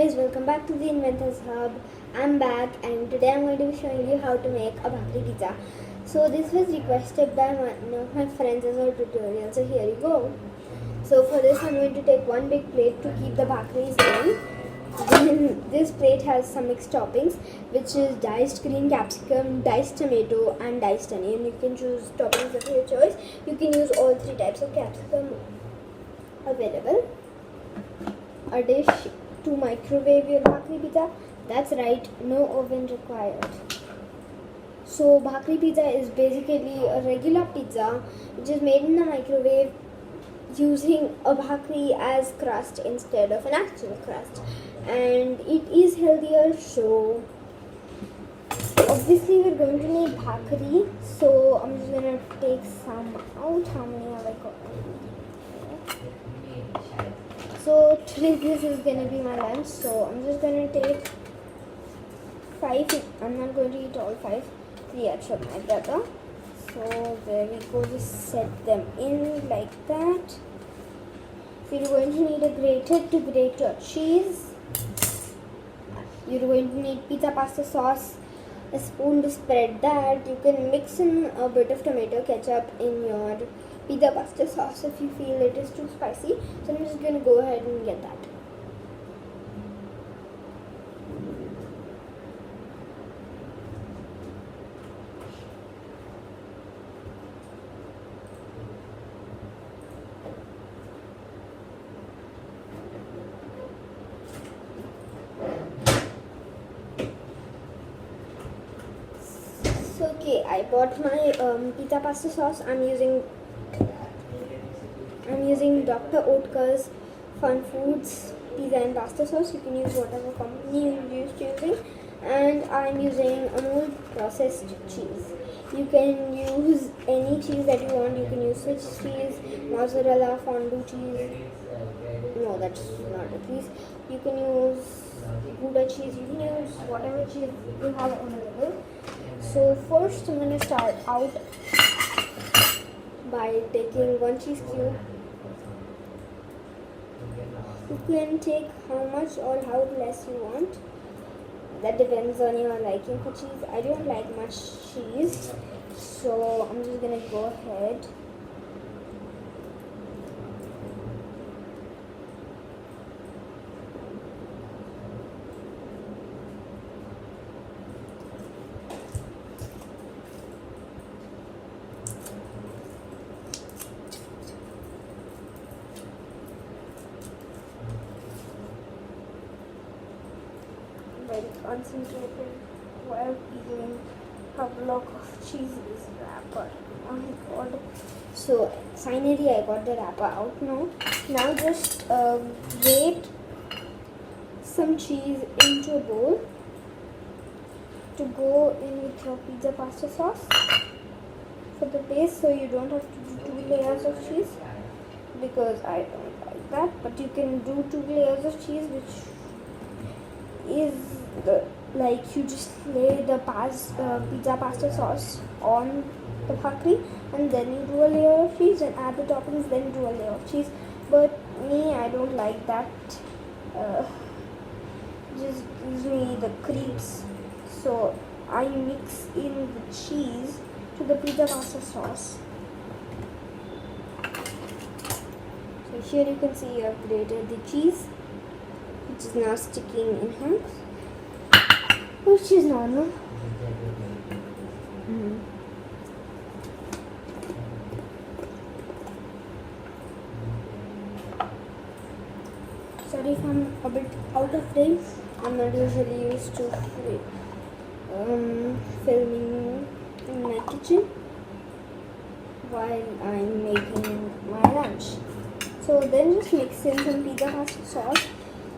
guys, welcome back to the Inventors Hub. I'm back and today I'm going to be showing you how to make a bhakri pizza. So this was requested by one of my friends as a tutorial, so here you go. So for this I'm going to take one big plate to keep the bhakris in. Then this plate has some mixed toppings, which is diced green capsicum, diced tomato and diced onion. You can choose toppings of your choice. You can use all three types of capsicum available. A dish to microwave your bhakri pizza. That's right, no oven required. So bhakri pizza is basically a regular pizza which is made in the microwave using a bhakri as crust instead of an actual crust, and it is healthier. So obviously we're going to need bhakri, so I'm just gonna take some out. How many have I got? So today this is gonna be my lunch, so I'm just gonna take 5. I'm not going to eat all 5. 3 extra my brother. So there we go, just set them in like that. So you're going to need a grater to grate your cheese. You're going to need pizza pasta sauce, a spoon to spread that. You can mix in a bit of tomato ketchup in your pizza pasta sauce if you feel it is too spicy. So I'm just going to go ahead and get that. Okay, I bought my pizza pasta sauce. I'm using Dr. Oetker's Fun Foods pizza and pasta sauce. You can use whatever company you're used to using. And I'm using Amul processed cheese. You can use any cheese that you want. You can use Swiss cheese, mozzarella, fondue cheese. No, that's not a cheese. You can use Gouda cheese. You can use whatever cheese you have available. So first I'm going to start out by taking 1 cheese cube. You can take how much or how less you want. That depends on your liking for cheese. I don't like much cheese, so I'm just going to go ahead. Very concentrated while eating a block of cheese wrapper. Oh my god. So finally I got the wrapper out now. Now just grate some cheese into a bowl to go in with your pizza pasta sauce for the base, so you don't have to do 2 layers of cheese because I don't like that, but you can do 2 layers of cheese, which is you just lay the pizza pasta sauce on the bhakri and then you do a layer of cheese and add the toppings, then do a layer of cheese. But me, I don't like that. Just gives me the creeps. So I mix in the cheese to the pizza pasta sauce. So here you can see I've grated the cheese, which is now sticking in hands, which is normal. Sorry if I'm a bit out of frame. I'm not usually used to filming in my kitchen while I'm making my lunch. So then just mix in some pizza pasta sauce.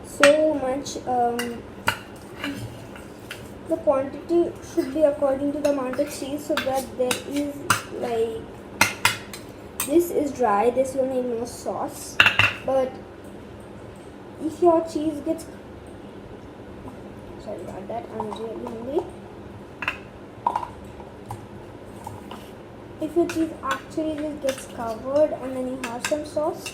So much, the quantity should be according to the amount of cheese, so that there is this is dry, this will need more sauce. But if your cheese gets, sorry about that, I'm really hungry. If your cheese actually just gets covered and then you have some sauce,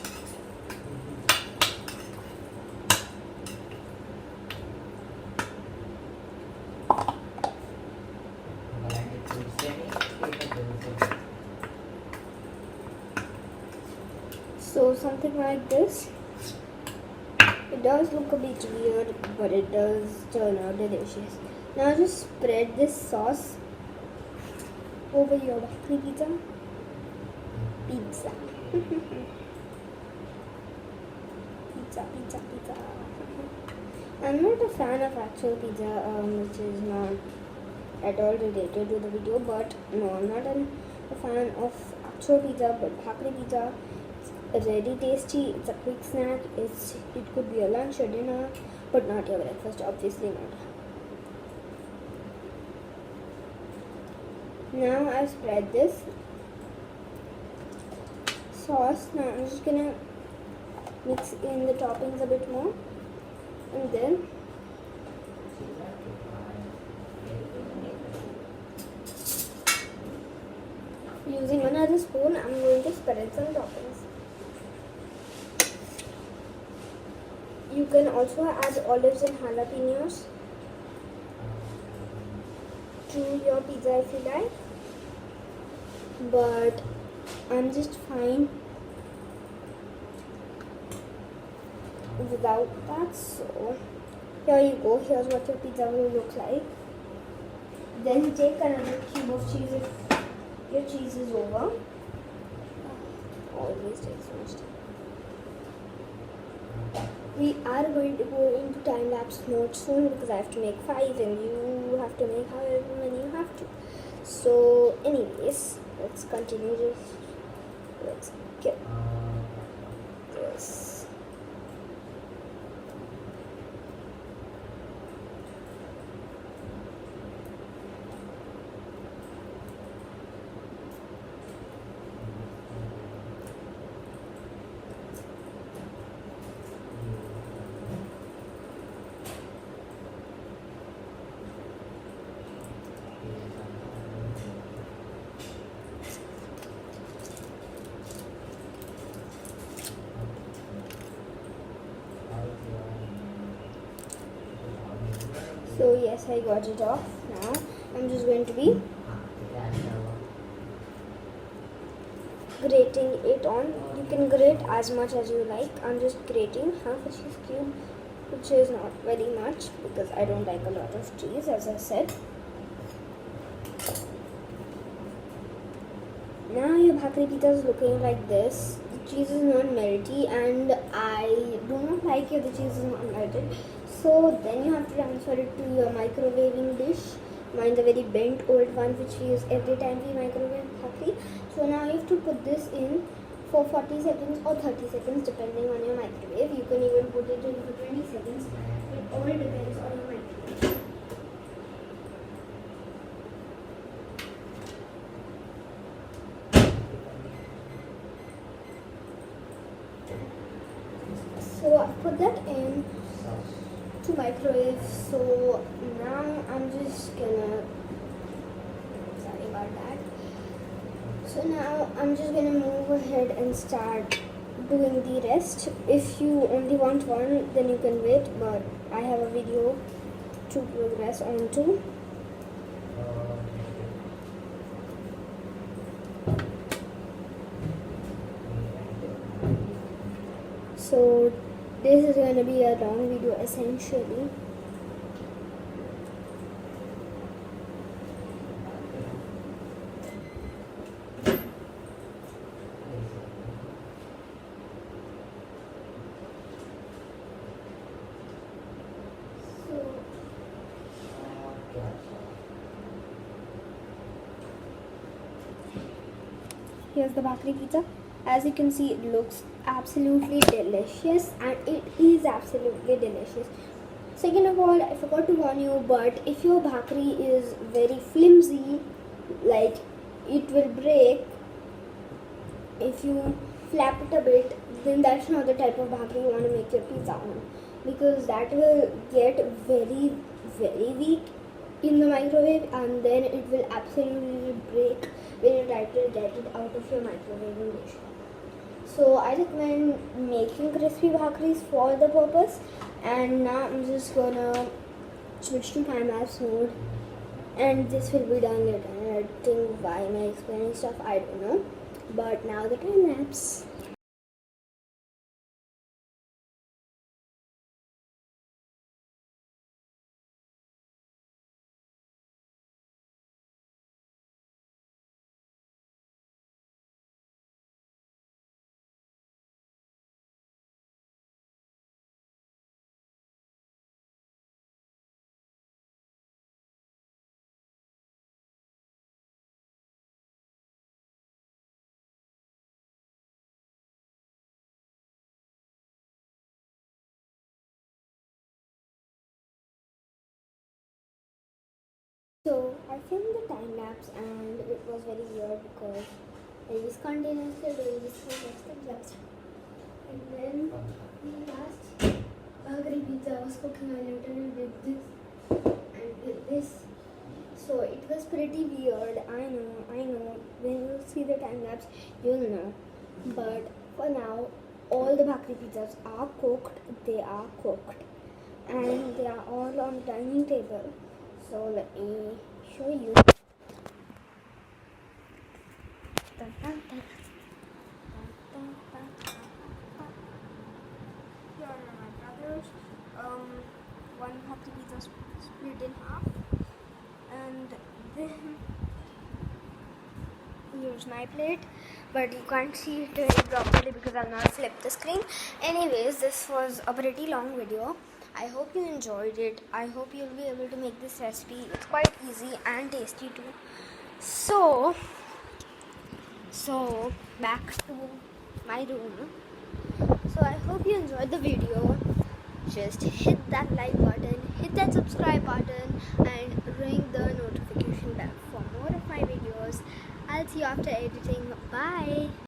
So something like this. It does look a bit weird, but it does turn out delicious. Now just spread this sauce over your bakhri pizza. Pizza. Pizza. I'm not a fan of actual pizza, which is not at all related to the video, but no, I'm not a fan of actual pizza, but bhakri pizza is really tasty. It's a quick snack. It could be a lunch or dinner, but not your breakfast, obviously not. Now I've spread this sauce. Now I'm just gonna mix in the toppings a bit more, and then using another spoon, I'm going to spread some toppings. You can also add olives and jalapenos to your pizza if you like, but I'm just fine without that. So here you go. Here's what your pizza will look like. Then take another cube of cheese if your cheese is over. Always takes so much time. We are going to go into time-lapse mode soon because I have to make 5 and you have to make however many you have to. So anyways, let's continue this. Let's get this. So yes, I got it off. Now I'm just going to be grating it on. You can grate as much as you like. I'm just grating half a cheese cube, which is not very much because I don't like a lot of cheese, as I said. Now your bhakri pizza is looking like this. The cheese is not melty and I do not like it, the cheese is not melted. So then you have to transfer it to your microwaving dish. Mine's a very bent old one which we use every time we microwave bhakri. So now you have to put this in for 40 seconds or 30 seconds depending on your microwave. You can even put it in for 20 seconds. It all depends on your microwave. So I put that in to microwave. So now I'm just gonna, sorry about that. So now I'm just gonna move ahead and start doing the rest. If you only want one, then you can wait, but I have a video to progress on to. So this is going to be a long video essentially. Here's the bhakri pizza. As you can see, it looks absolutely delicious, and it is absolutely delicious. Second of all, I forgot to warn you, but if your bhakri is very flimsy, like it will break if you flap it a bit, then that's not the type of bhakri you want to make your pizza on, because that will get very, very weak in the microwave and then it will absolutely break when you try to get it out of your microwave dish. So I recommend making crispy bhakris for the purpose. And now I'm just gonna switch to time-lapse mode, and this will be done later. I think why am I explaining stuff, I don't know, but now the time-lapse. So I filmed the time lapse and it was very weird because I was continuously doing this time lapse. And then the last bakery pizza was cooking, I literally did this and did this. So it was pretty weird. I know. When you see the time lapse, you'll know. But for now, all the bhakri pizzas are cooked. They are cooked, and they are all on the dining table. So let me show you. Dun, dun, dun. Dun, dun, dun, dun. Here are my brothers. One bhakri pizza split in half, and then here's my plate, but you can't see it very properly because I've not flipped the screen. Anyways, this was a pretty long video. I hope you enjoyed it. I hope you'll be able to make this recipe. It's quite easy and tasty too. So back to my room. So I hope you enjoyed the video. Just hit that like button, hit that subscribe button, and ring the notification bell for more of my videos. I'll see you after editing. Bye.